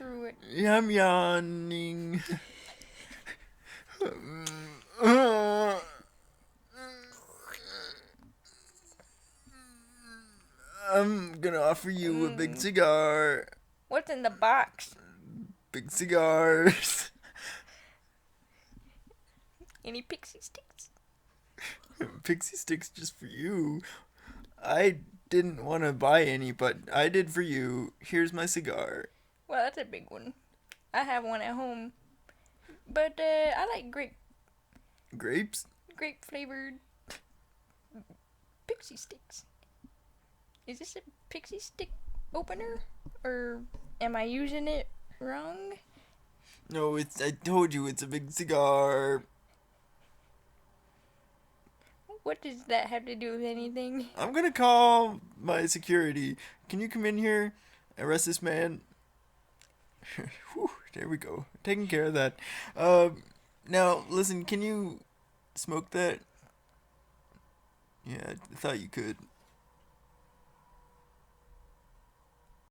through it. I'm yawning. I'm gonna offer you a big cigar. What's in the box? Big cigars. Any pixie sticks? Pixie sticks just for you. I didn't want to buy any, but I did for you. Here's my cigar. Well, that's a big one. I have one at home. But I like Grapes? grape flavored pixie sticks. Is this a pixie stick opener? Or am I using it wrong? No, I told you it's a big cigar. What does that have to do with anything? I'm gonna call my security. Can you come in here? Arrest this man. Whew, there we go. Taking care of that. Now, listen, can you smoke that? Yeah, I thought you could.